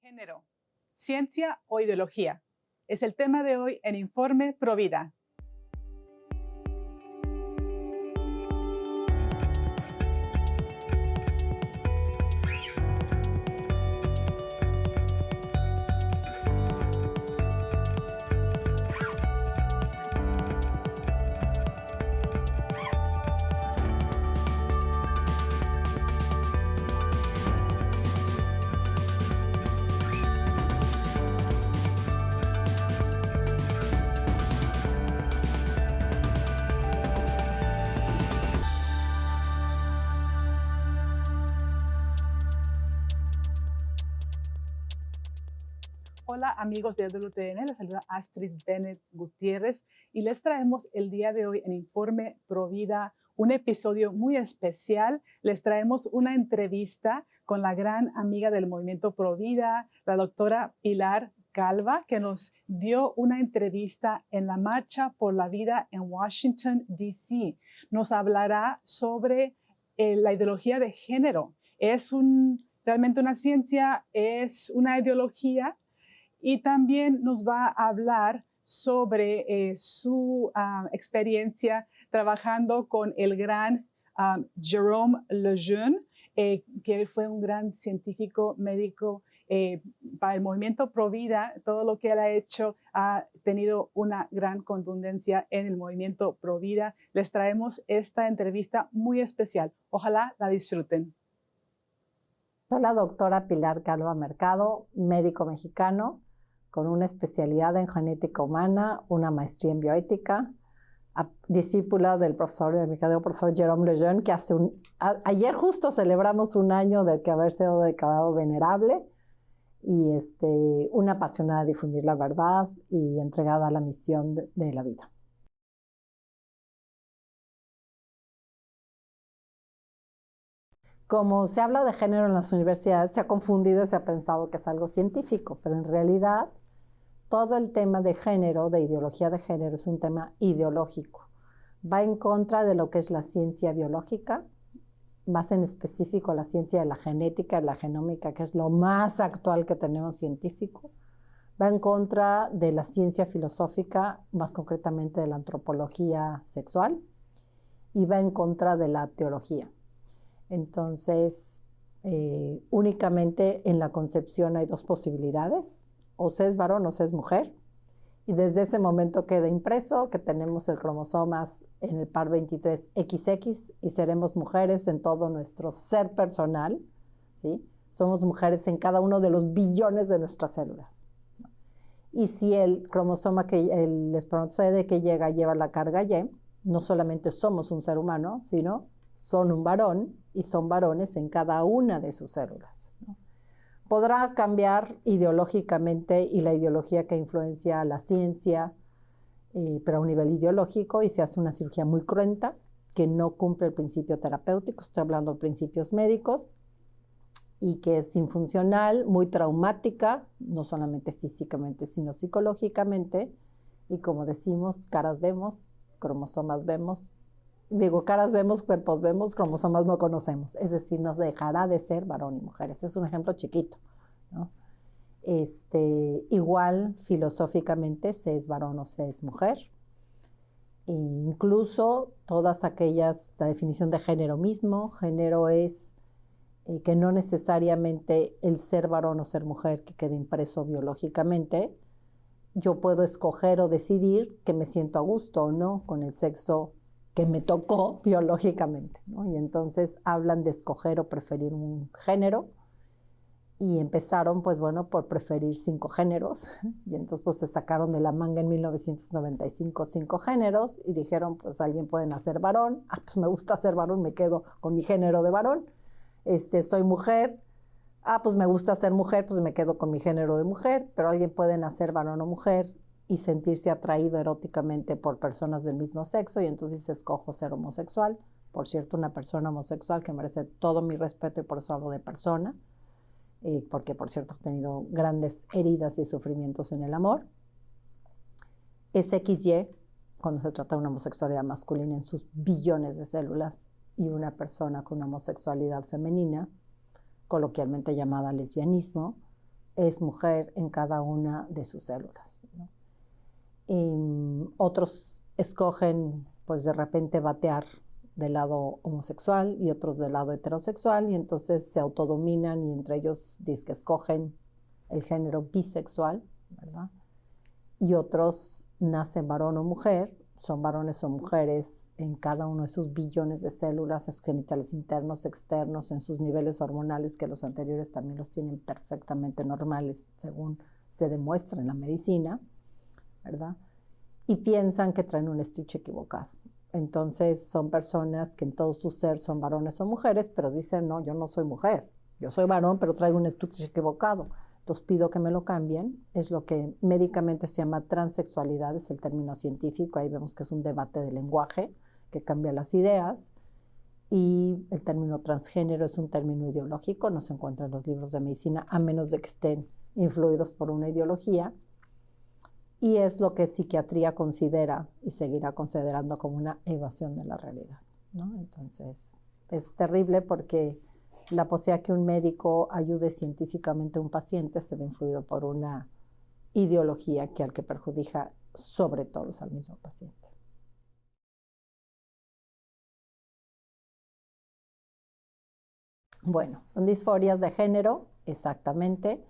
Género, ciencia o ideología. Es el tema de hoy en Informe Provida. Hola amigos de WTN, les saluda Astrid Bennett Gutiérrez y les traemos el día de hoy en Informe Provida un episodio muy especial. Les traemos una entrevista con la gran amiga del movimiento Provida, la doctora Pilar Calva, que nos dio una entrevista en la Marcha por la Vida en Washington, D.C. Nos hablará sobre la ideología de género. Es realmente una ciencia, es una ideología. Y también nos va a hablar sobre su experiencia trabajando con el gran Jerome Lejeune, que fue un gran científico médico para el movimiento Provida. Todo lo que él ha hecho ha tenido una gran contundencia en el movimiento Provida. Les traemos esta entrevista muy especial. Ojalá la disfruten. Soy la doctora Pilar Calva Mercado, médico mexicano, con una especialidad en genética humana, una maestría en bioética, discípula del profesor Jerome Lejeune, que ayer justo celebramos un año de que haber sido declarado venerable, y una apasionada de difundir la verdad y entregada a la misión de la vida. Como se habla de género en las universidades, se ha confundido y se ha pensado que es algo científico, pero en realidad todo el tema de género, de ideología de género, es un tema ideológico. Va en contra de lo que es la ciencia biológica, más en específico la ciencia de la genética, la genómica, que es lo más actual que tenemos científico. Va en contra de la ciencia filosófica, más concretamente de la antropología sexual, y va en contra de la teología. Entonces, únicamente en la concepción hay dos posibilidades: o se es varón o se es mujer, y desde ese momento queda impreso que tenemos el cromosomas en el par 23XX y seremos mujeres en todo nuestro ser personal, ¿sí? Somos mujeres en cada uno de los billones de nuestras células. Y si el cromosoma, el espermatozoide que llega lleva la carga Y, no solamente somos un ser humano, sino son un varón, y son varones en cada una de sus células, ¿no? Podrá cambiar ideológicamente, y la ideología que influencia a la ciencia, pero a un nivel ideológico, y se hace una cirugía muy cruenta que no cumple el principio terapéutico. Estoy hablando de principios médicos, y que es infuncional, muy traumática, no solamente físicamente, sino psicológicamente. Y como decimos, caras vemos, cromosomas vemos. Digo, caras vemos, cuerpos vemos, cromosomas no conocemos. Es decir, nos dejará de ser varón y mujer. Ese es un ejemplo chiquito, ¿no? Igual, filosóficamente, se es varón o se es mujer. E incluso todas aquellas, la definición de género mismo, género es que no necesariamente el ser varón o ser mujer que quede impreso biológicamente. Yo puedo escoger o decidir que me siento a gusto o no con el sexo que me tocó biológicamente, ¿no? Y entonces hablan de escoger o preferir un género, y empezaron, pues bueno, por preferir 5 géneros, y entonces pues se sacaron de la manga en 1995 5 géneros, y dijeron, pues alguien puede nacer varón, pues me gusta ser varón, me quedo con mi género de varón. Soy mujer, pues me gusta ser mujer, pues me quedo con mi género de mujer, pero alguien puede nacer varón o mujer y sentirse atraído eróticamente por personas del mismo sexo, y entonces escojo ser homosexual. Por cierto, una persona homosexual que merece todo mi respeto, y por eso hablo de persona, porque por cierto he tenido grandes heridas y sufrimientos en el amor. Es XY cuando se trata de una homosexualidad masculina en sus billones de células, y una persona con una homosexualidad femenina, coloquialmente llamada lesbianismo, es mujer en cada una de sus células, ¿no? Otros escogen, pues de repente batear del lado homosexual y otros del lado heterosexual, y entonces se autodominan y entre ellos dicen que escogen el género bisexual, ¿verdad? Y otros nacen varón o mujer, son varones o mujeres en cada uno de sus billones de células, en sus genitales internos, externos, en sus niveles hormonales, que los anteriores también los tienen perfectamente normales, según se demuestra en la medicina, ¿verdad? Y piensan que traen un estuche equivocado. Entonces son personas que en todo su ser son varones o mujeres, pero dicen, no, yo no soy mujer, yo soy varón, pero traigo un estuche equivocado. Entonces pido que me lo cambien. Es lo que médicamente se llama transexualidad, es el término científico. Ahí vemos que es un debate de lenguaje que cambia las ideas. Y el término transgénero es un término ideológico, no se encuentra en los libros de medicina, a menos de que estén influidos por una ideología. Y es lo que psiquiatría considera y seguirá considerando como una evasión de la realidad, ¿no? Entonces, es terrible porque la posibilidad que un médico ayude científicamente a un paciente se ve influido por una ideología que al que perjudica sobre todo al mismo paciente. Bueno, son disforias de género, exactamente.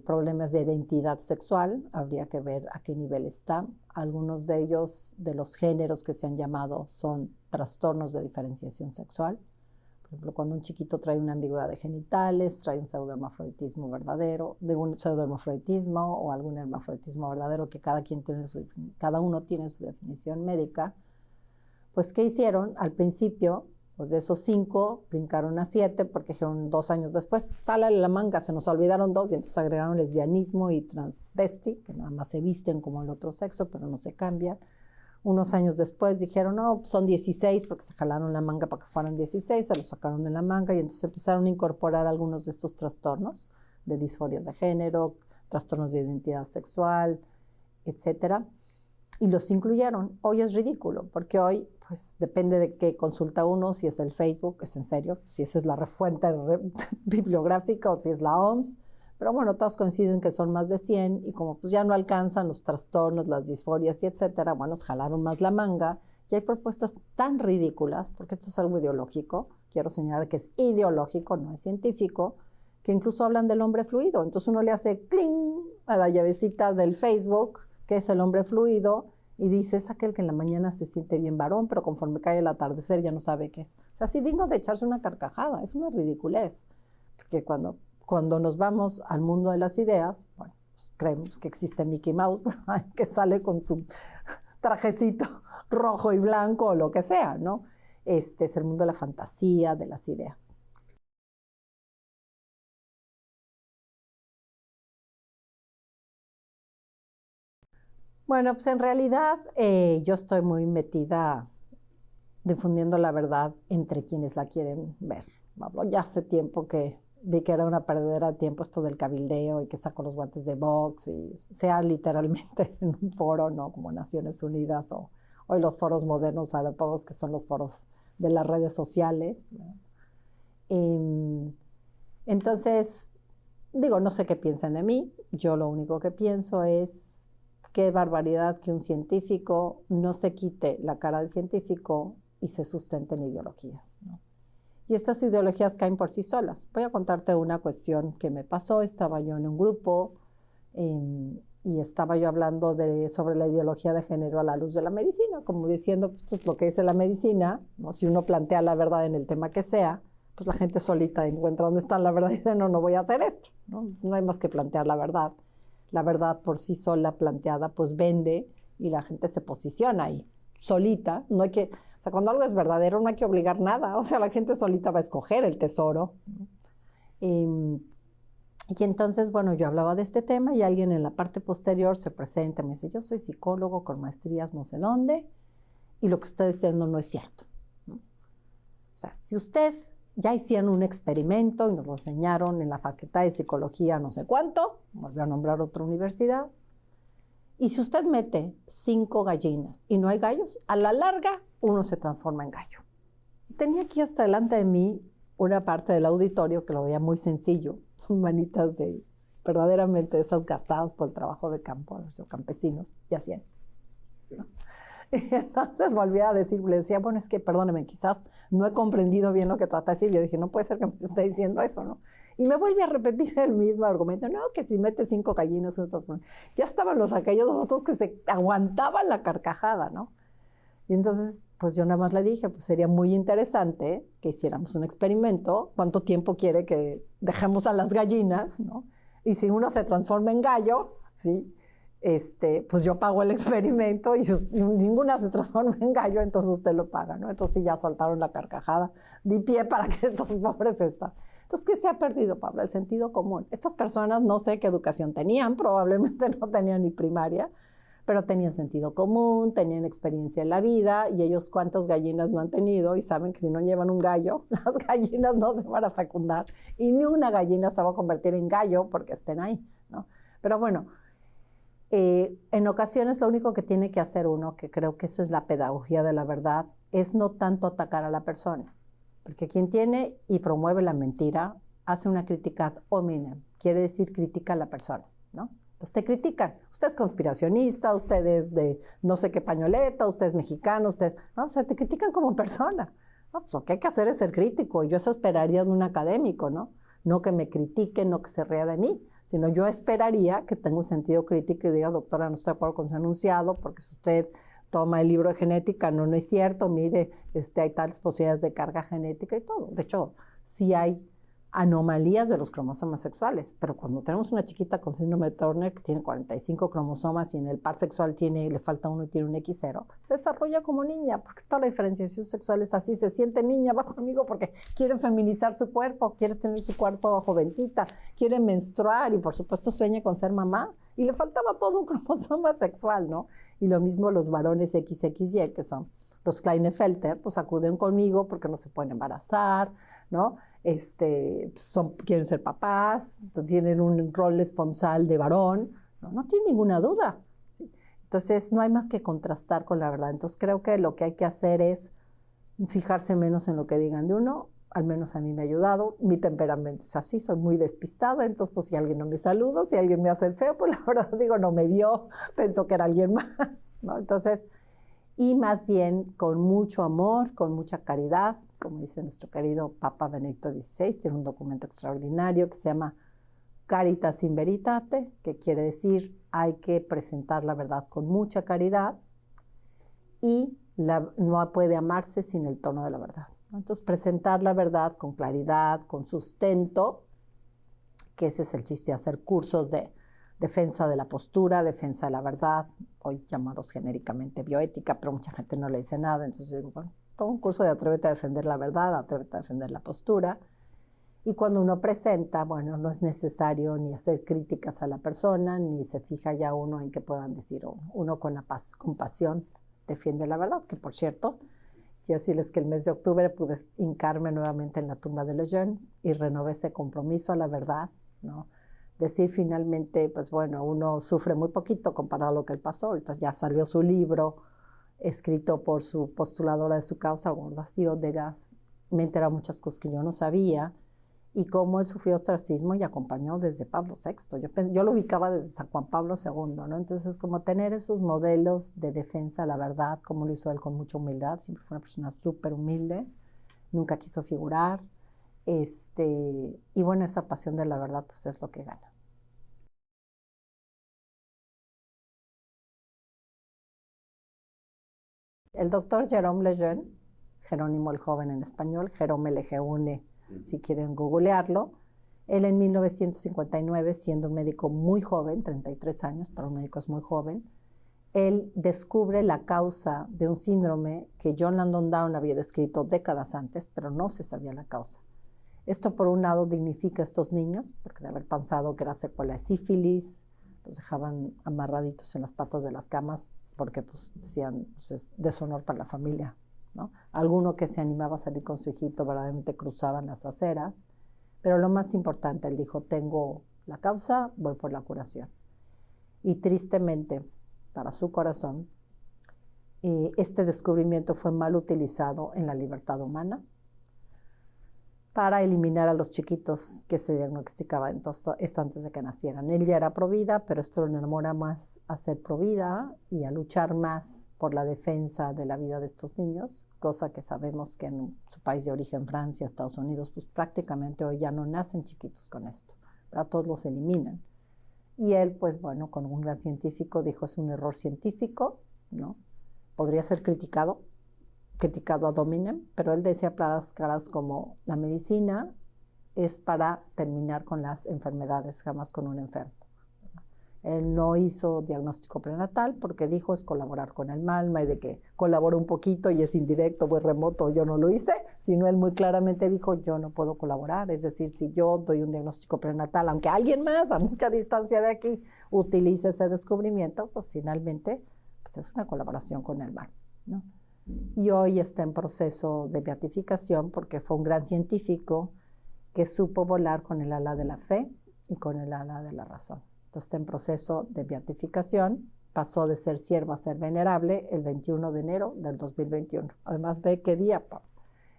Problemas de identidad sexual, habría que ver a qué nivel está. Algunos de ellos, de los géneros que se han llamado, son trastornos de diferenciación sexual. Por ejemplo, cuando un chiquito trae una ambigüedad de genitales, trae un pseudohermafroditismo verdadero, de un pseudohermafroditismo o algún hermafroditismo verdadero, que cada uno tiene su definición médica. Pues, ¿qué hicieron? Al principio, pues de esos 5, brincaron a 7, porque dijeron 2 años después, sálale la manga, se nos olvidaron 2, y entonces agregaron lesbianismo y transvesti, que nada más se visten como el otro sexo, pero no se cambian. Unos años después dijeron, no, son 16, porque se jalaron la manga para que fueran 16, se los sacaron de la manga, y entonces empezaron a incorporar algunos de estos trastornos de disforias de género, trastornos de identidad sexual, etcétera, y los incluyeron. Hoy es ridículo, porque hoy pues depende de qué consulta uno, si es del Facebook, es en serio, si esa es la fuente bibliográfica o si es la OMS, pero bueno, todos coinciden que son más de 100 y como pues ya no alcanzan los trastornos, las disforias y etcétera, bueno, jalaron más la manga y hay propuestas tan ridículas, porque esto es algo ideológico, quiero señalar que es ideológico, no es científico, que incluso hablan del hombre fluido. Entonces uno le hace cling a la llavecita del Facebook, que es el hombre fluido, y dice, es aquel que en la mañana se siente bien varón, pero conforme cae el atardecer ya no sabe qué es. O sea, sí digno de echarse una carcajada, es una ridiculez. Porque cuando nos vamos al mundo de las ideas, bueno, pues creemos que existe Mickey Mouse, ¿verdad? Que sale con su trajecito rojo y blanco o lo que sea, ¿no? Este es el mundo de la fantasía, de las ideas. Bueno, pues en realidad yo estoy muy metida difundiendo la verdad entre quienes la quieren ver. Hablo ya hace tiempo que vi que era una perdedera de tiempo esto del cabildeo y que saco los guantes de box y sea literalmente en un foro, ¿no? Como Naciones Unidas o hoy los foros modernos europeos, que son los foros de las redes sociales, ¿no? Entonces, digo, no sé qué piensan de mí. Yo lo único que pienso es qué barbaridad que un científico no se quite la cara de científico y se sustenten ideologías, ¿no? Y estas ideologías caen por sí solas. Voy a contarte una cuestión que me pasó. Estaba yo en un grupo y estaba yo hablando sobre la ideología de género a la luz de la medicina, como diciendo, pues, esto es lo que dice la medicina, ¿no? Si uno plantea la verdad en el tema que sea, pues la gente solita encuentra dónde está la verdad y dice, no, no voy a hacer esto, ¿no? No hay más que plantear la verdad. La verdad por sí sola planteada, pues vende y la gente se posiciona ahí, solita. No hay que, o sea, cuando algo es verdadero no hay que obligar nada, o sea, la gente solita va a escoger el tesoro. Y entonces, bueno, yo hablaba de este tema y alguien en la parte posterior se presenta y me dice, yo soy psicólogo con maestrías no sé dónde y lo que usted está diciendo no es cierto, ¿no? O sea, si usted ya hicieron un experimento y nos lo enseñaron en la Facultad de Psicología no sé cuánto, volvió a nombrar otra universidad, y si usted mete 5 gallinas y no hay gallos, a la larga uno se transforma en gallo. Tenía aquí hasta delante de mí una parte del auditorio que lo veía muy sencillo, son manitas de verdaderamente esas gastadas por el trabajo de campo, los campesinos, y hacían. ¿No? Y entonces volví a decir, le decía, bueno, es que perdóneme, quizás no he comprendido bien lo que trata de decir. Yo dije, no puede ser que me esté diciendo eso, ¿no? Y me vuelve a repetir el mismo argumento, no, que si metes 5 gallinas, ya estaban aquellos otros que se aguantaban la carcajada, ¿no? Y entonces, pues yo nada más le dije, pues sería muy interesante que hiciéramos un experimento, cuánto tiempo quiere que dejemos a las gallinas, ¿no? Y si uno se transforma en gallo, ¿sí? Pues yo pago el experimento y si ninguna se transforma en gallo, entonces usted lo paga, ¿no? Entonces sí, ya soltaron la carcajada, di pie para que estos pobres están. Entonces, ¿qué se ha perdido, Pablo? El sentido común. Estas personas no sé qué educación tenían, probablemente no tenían ni primaria, pero tenían sentido común, tenían experiencia en la vida, y ellos cuántas gallinas no han tenido, y saben que si no llevan un gallo, las gallinas no se van a fecundar, y ni una gallina se va a convertir en gallo porque estén ahí, ¿no? Pero bueno, en ocasiones lo único que tiene que hacer uno, que creo que esa es la pedagogía de la verdad, es no tanto atacar a la persona, porque quien tiene y promueve la mentira hace una crítica ad hominem, quiere decir critica a la persona, ¿no? Entonces te critican, usted es conspiracionista, usted es de no sé qué pañoleta, usted es mexicano, usted, ¿no? O sea, te critican como persona, ¿no? Pues lo que hay que hacer es ser crítico, y yo eso esperaría de un académico, ¿no? No que me critique, no que se ría de mí, sino yo esperaría que tenga un sentido crítico y diga, doctora, no estoy de acuerdo con su enunciado, porque si usted toma el libro de genética, no es cierto, mire, hay tales posibilidades de carga genética y todo. De hecho, sí hay anomalías de los cromosomas sexuales, pero cuando tenemos una chiquita con síndrome de Turner que tiene 45 cromosomas y en el par sexual le falta uno y tiene un X0, se desarrolla como niña, porque toda la diferenciación sexual es así, se siente niña, va conmigo porque quiere feminizar su cuerpo, quiere tener su cuerpo jovencita, quiere menstruar y por supuesto sueña con ser mamá, y le faltaba todo un cromosoma sexual, ¿no? Y lo mismo los varones XXY, que son los Klinefelter, pues acuden conmigo porque no se pueden embarazar, ¿no? Quieren ser papás, tienen un rol esponsal de varón, no tienen ninguna duda, ¿sí? Entonces no hay más que contrastar con la verdad. Entonces creo que lo que hay que hacer es fijarse menos en lo que digan de uno. Al menos a mí me ha ayudado, mi temperamento es así, soy muy despistada, entonces pues si alguien no me saluda, si alguien me hace el feo, pues la verdad digo, no me vio, pensó que era alguien más, ¿no? Entonces, y más bien con mucho amor, con mucha caridad, como dice nuestro querido Papa Benedicto XVI, tiene un documento extraordinario que se llama Caritas in Veritate, que quiere decir hay que presentar la verdad con mucha caridad, y no puede amarse sin el tono de la verdad. Entonces, presentar la verdad con claridad, con sustento, que ese es el chiste, hacer cursos de defensa de la postura, defensa de la verdad, hoy llamados genéricamente bioética, pero mucha gente no le dice nada, entonces digo, bueno, todo un curso de atrévete a defender la verdad, atrévete a defender la postura, y cuando uno presenta, bueno, no es necesario ni hacer críticas a la persona, ni se fija ya uno en qué puedan decir uno con compasión defiende la verdad, que por cierto, quiero decirles que el mes de octubre pude hincarme nuevamente en la tumba de Lejeune y renové ese compromiso a la verdad, ¿no? Decir finalmente, pues bueno, uno sufre muy poquito comparado a lo que él pasó. Entonces ya salió su libro, escrito por su postuladora de su causa, Gorda Ciódegas. Me he enterado muchas cosas que yo no sabía, y cómo él sufrió ostracismo y acompañó desde Pablo VI. Yo lo ubicaba desde San Juan Pablo II, ¿no? Entonces, como tener esos modelos de defensa a la verdad, como lo hizo él con mucha humildad, siempre fue una persona súper humilde, nunca quiso figurar, y bueno, esa pasión de la verdad, pues es lo que gana. El doctor Jérôme Lejeune, Jerónimo el Joven en español, Jérôme Lejeune, si quieren googlearlo, él en 1959, siendo un médico muy joven, 33 años, para un médico es muy joven, él descubre la causa de un síndrome que John Langdon Down había descrito décadas antes, pero no se sabía la causa. Esto, por un lado, dignifica a estos niños, porque de haber pensado que era secuela de sífilis, los dejaban amarraditos en las patas de las camas, porque pues decían, pues, es deshonor para la familia, ¿no? Alguno que se animaba a salir con su hijito verdaderamente cruzaban las aceras, pero lo más importante, él dijo, tengo la causa, voy por la curación. Y tristemente, para su corazón, este descubrimiento fue mal utilizado en la libertad humana. para eliminar a los chiquitos que se diagnosticaban esto antes de que nacieran. Él ya era provida, pero esto lo enamora más a ser provida y a luchar más por la defensa de la vida de estos niños, cosa que sabemos que en su país de origen, Francia, Estados Unidos, pues prácticamente hoy ya no nacen chiquitos con esto, ¿verdad? Todos los eliminan. Y él, pues bueno, con un gran científico dijo, es un error científico, ¿no? Podría ser criticado ad hominem, pero él decía claras como la medicina es para terminar con las enfermedades, jamás con un enfermo. Él no hizo diagnóstico prenatal porque dijo es colaborar con el MALMA y de que colabora un poquito y es indirecto o es remoto, yo no lo hice, sino él muy claramente dijo yo no puedo colaborar, es decir, si yo doy un diagnóstico prenatal, aunque alguien más a mucha distancia de aquí utilice ese descubrimiento, pues finalmente pues es una colaboración con el MALMA, ¿no? Y hoy está en proceso de beatificación porque fue un gran científico que supo volar con el ala de la fe y con el ala de la razón. Entonces está en proceso de beatificación, pasó de ser siervo a ser venerable el 21 de enero del 2021. Además ve qué día,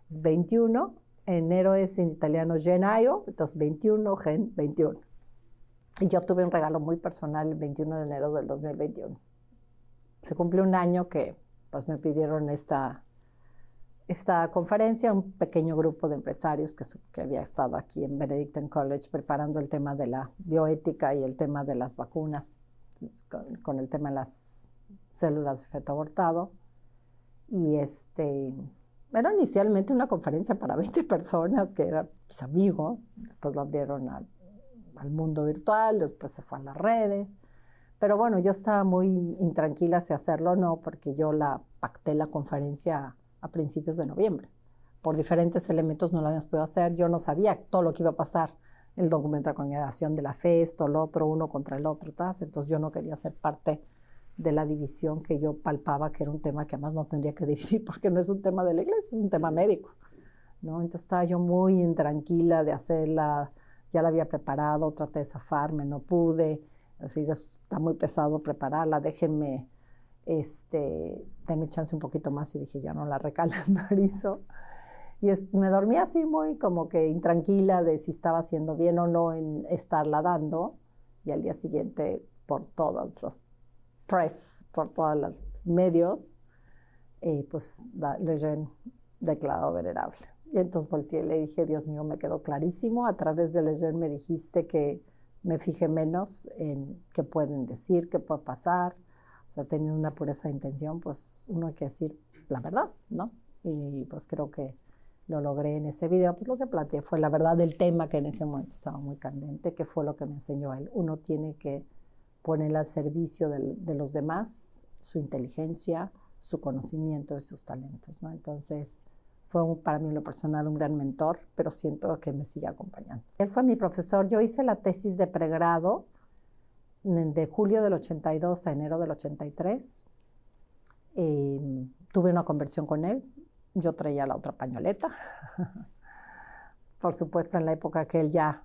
es 21, enero es en italiano gennaio, entonces 21, gen 21. Y yo tuve un regalo muy personal el 21 de enero del 2021. Se cumplió un año que pues me pidieron esta conferencia, un pequeño grupo de empresarios que había estado aquí en Benedictine College preparando el tema de la bioética y el tema de las vacunas, con el tema de las células de feto abortado. Y era inicialmente una conferencia para 20 personas, que eran mis amigos, después lo abrieron al mundo virtual, después se fue a las redes. Pero bueno, yo estaba muy intranquila si hacerlo o no, porque yo pacté la conferencia a principios de noviembre. Por diferentes elementos no lo habíamos podido hacer. Yo no sabía todo lo que iba a pasar. El documento de congregación de la fe, esto, lo otro, uno contra el otro, ¿tá? Entonces yo no quería ser parte de la división que yo palpaba que era un tema que además no tendría que dividir porque no es un tema de la iglesia, es un tema médico, ¿no? Entonces estaba yo muy intranquila de hacerla, ya la había preparado, traté de zafarme, no pude. Es decir, está muy pesado prepararla, denme chance un poquito más y dije, ya no la recalendarizo. Y me dormí así muy como que intranquila de si estaba haciendo bien o no en estarla dando. Y al día siguiente, por todas las press, por todos los medios, pues Lejeune declarado venerable. Y entonces volteé y le dije, Dios mío, me quedó clarísimo, a través de Lejeune me dijiste que me fijé menos en qué pueden decir, qué puede pasar. O sea, teniendo una pureza de intención, pues uno hay que decir la verdad, ¿no? Y pues creo que lo logré en ese video. Pues lo que planteé fue la verdad del tema, que en ese momento estaba muy candente, que fue lo que me enseñó él. Uno tiene que poner al servicio de los demás su inteligencia, su conocimiento y sus talentos, ¿no? Entonces fue para mí en lo personal un gran mentor, pero siento que me sigue acompañando. Él fue mi profesor. Yo hice la tesis de pregrado de julio del 82 a enero del 83. Tuve una conversión con él. Yo traía la otra pañoleta. Por supuesto, en la época que él ya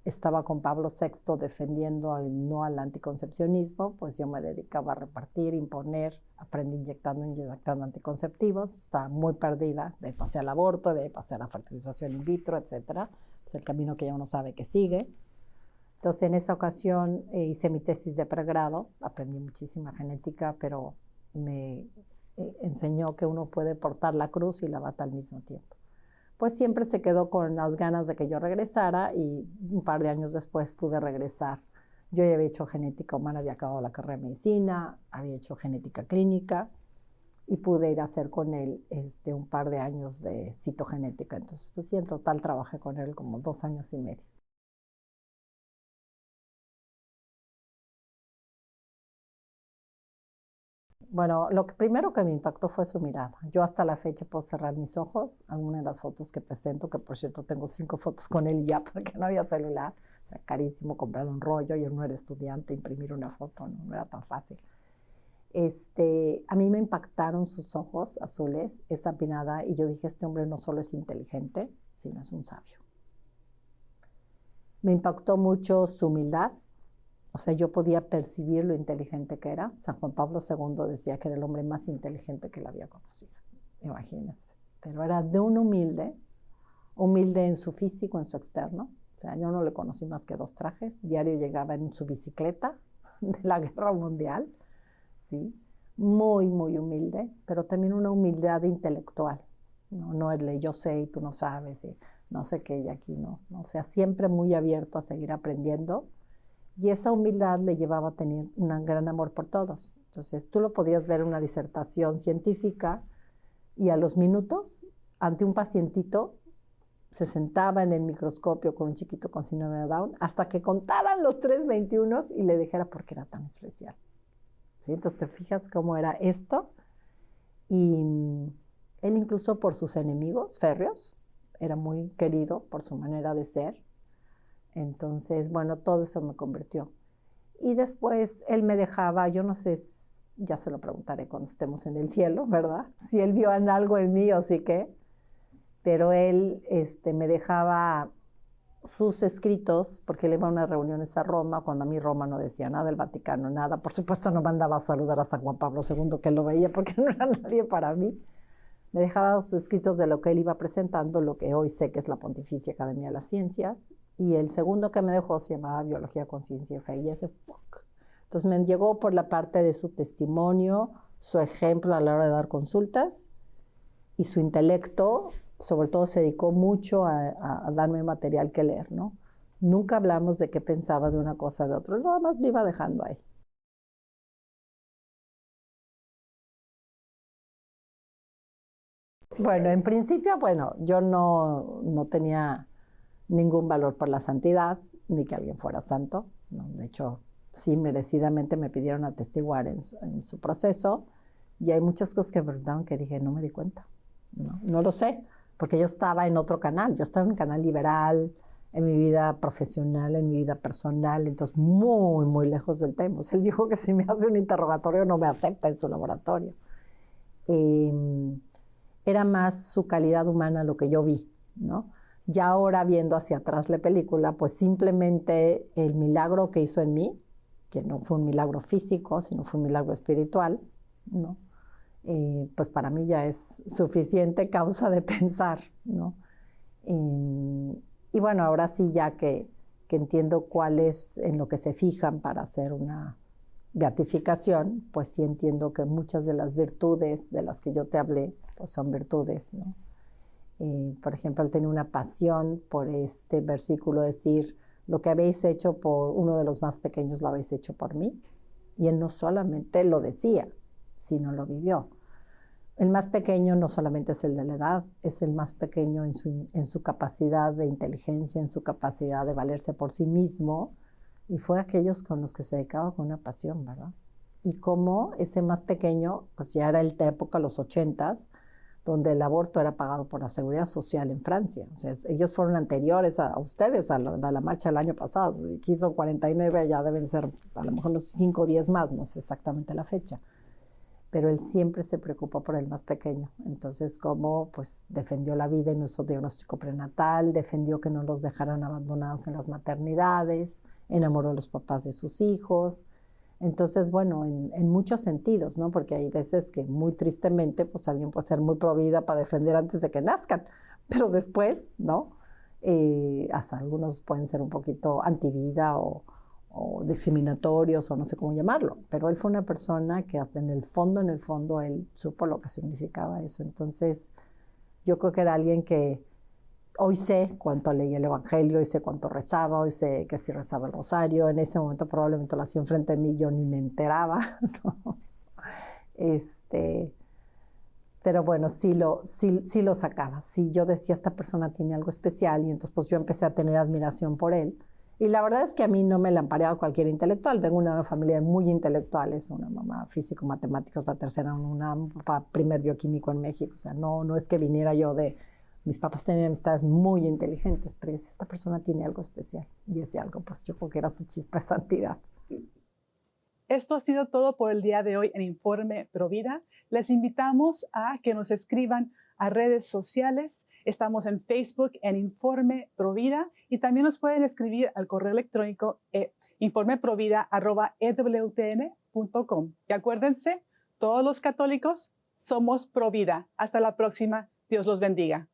estaba con Pablo VI defendiendo el no al anticoncepcionismo, pues yo me dedicaba a repartir, imponer, aprendí inyectando anticonceptivos, estaba muy perdida, de ahí pasé al aborto, de ahí pasé a la fertilización in vitro, etcétera, pues el camino que ya uno sabe que sigue. Entonces en esa ocasión hice mi tesis de pregrado, aprendí muchísima genética, pero me enseñó que uno puede portar la cruz y la bata al mismo tiempo. Pues siempre se quedó con las ganas de que yo regresara y un par de años después pude regresar. Yo ya había hecho genética humana, había acabado la carrera de medicina, había hecho genética clínica y pude ir a hacer con él un par de años de citogenética. Entonces, pues sí, en total trabajé con él como 2 años y medio. Bueno, lo primero que me impactó fue su mirada. Yo hasta la fecha puedo cerrar mis ojos. Algunas de las fotos que presento, que por cierto tengo 5 fotos con él ya porque no había celular. O sea, carísimo comprar un rollo. Yo no era estudiante, imprimir una foto no era tan fácil. A mí me impactaron sus ojos azules, esa mirada, y yo dije, este hombre no solo es inteligente, sino es un sabio. Me impactó mucho su humildad. O sea, yo podía percibir lo inteligente que era. San Juan Pablo II decía que era el hombre más inteligente que él había conocido. Imagínense. Pero era de un humilde, humilde en su físico, en su externo. O sea, yo no le conocí más que 2 trajes. Diario llegaba en su bicicleta de la Guerra Mundial, ¿sí? Muy, muy humilde, pero también una humildad intelectual. No es de yo sé y tú no sabes, y no sé qué, y aquí no. O sea, siempre muy abierto a seguir aprendiendo. Y esa humildad le llevaba a tener un gran amor por todos. Entonces, tú lo podías ver en una disertación científica y a los minutos, ante un pacientito, se sentaba en el microscopio con un chiquito con síndrome de Down hasta que contaran los 321 y le dijera por qué era tan especial. ¿Sí? Entonces, te fijas cómo era esto. Y él incluso por sus enemigos férreos era muy querido por su manera de ser. Entonces, bueno, todo eso me convirtió. Y después él me dejaba, yo no sé, ya se lo preguntaré cuando estemos en el cielo, ¿verdad? Si él vio algo en mí o sí que, pero él me dejaba sus escritos, porque él iba a unas reuniones a Roma, cuando a mí Roma no decía nada, el Vaticano nada. Por supuesto no mandaba a saludar a San Juan Pablo II, que lo veía porque no era nadie para mí. Me dejaba sus escritos de lo que él iba presentando, lo que hoy sé que es la Pontificia Academia de las Ciencias. Y el segundo que me dejó se llamaba Biología, Conciencia y Fe. Y ese, entonces me llegó por la parte de su testimonio, su ejemplo a la hora de dar consultas y su intelecto. Sobre todo se dedicó mucho a darme material que leer, ¿no? Nunca hablamos de qué pensaba de una cosa o de otra, nada más me iba dejando ahí. Bueno, en principio, yo no tenía ningún valor por la santidad, ni que alguien fuera santo, ¿no? De hecho, sí, merecidamente me pidieron atestiguar en su proceso, y hay muchas cosas que me preguntaron que dije, no me di cuenta, no lo sé. Porque yo estaba en otro canal, yo estaba en un canal liberal, en mi vida profesional, en mi vida personal, entonces muy, muy lejos del tema. O sea, él dijo que si me hace un interrogatorio no me acepta en su laboratorio. Era más su calidad humana lo que yo vi, ¿no? Ya ahora viendo hacia atrás la película, pues simplemente el milagro que hizo en mí, que no fue un milagro físico, sino fue un milagro espiritual, ¿no? Pues para mí ya es suficiente causa de pensar, ¿no? Y bueno, ahora sí ya que entiendo cuál es en lo que se fijan para hacer una beatificación, pues sí entiendo que muchas de las virtudes de las que yo te hablé, pues son virtudes, ¿no? Por ejemplo, él tenía una pasión por este versículo, decir, lo que habéis hecho por uno de los más pequeños lo habéis hecho por mí. Y él no solamente lo decía, sino lo vivió. El más pequeño no solamente es el de la edad, es el más pequeño en su capacidad de inteligencia, en su capacidad de valerse por sí mismo, y fue aquellos con los que se dedicaba con una pasión, ¿verdad? Y como ese más pequeño, pues ya era la época, los 80s, donde el aborto era pagado por la Seguridad Social en Francia. O sea, ellos fueron anteriores a ustedes, a la marcha del año pasado. Aquí son 49, ya deben ser a lo mejor unos 5 o 10 más, no sé exactamente la fecha. Pero él siempre se preocupó por el más pequeño. Entonces, como pues defendió la vida en nuestro diagnóstico prenatal, defendió que no los dejaran abandonados en las maternidades, enamoró a los papás de sus hijos. Entonces, bueno, en muchos sentidos, ¿no? Porque hay veces que muy tristemente, pues alguien puede ser muy pro vida para defender antes de que nazcan, pero después, ¿no? Hasta algunos pueden ser un poquito antivida o discriminatorios o no sé cómo llamarlo, pero él fue una persona que hasta en el fondo, él supo lo que significaba eso. Entonces, yo creo que era alguien que hoy sé cuánto leía el Evangelio, hoy sé cuánto rezaba, hoy sé que si rezaba el rosario, en ese momento probablemente lo hacía enfrente de mí, yo ni me enteraba, ¿no? Pero bueno, sí lo sacaba. Sí, yo decía, esta persona tiene algo especial, y entonces pues yo empecé a tener admiración por él. Y la verdad es que a mí no me lampareaba cualquier intelectual. Vengo de una familia muy intelectuales, una mamá físico-matemáticos, la tercera, un papá primer bioquímico en México. O sea, no es que viniera yo de... Mis papás tenían amistades muy inteligentes, pero esta persona tiene algo especial. Y ese algo, pues yo creo que era su chispa de santidad. Esto ha sido todo por el día de hoy en Informe Provida. Les invitamos a que nos escriban a redes sociales. Estamos en Facebook en Informe Provida, y también nos pueden escribir al correo electrónico informeprovida@ewtn.com. Y acuérdense, todos los católicos somos Provida. Hasta la próxima. Dios los bendiga.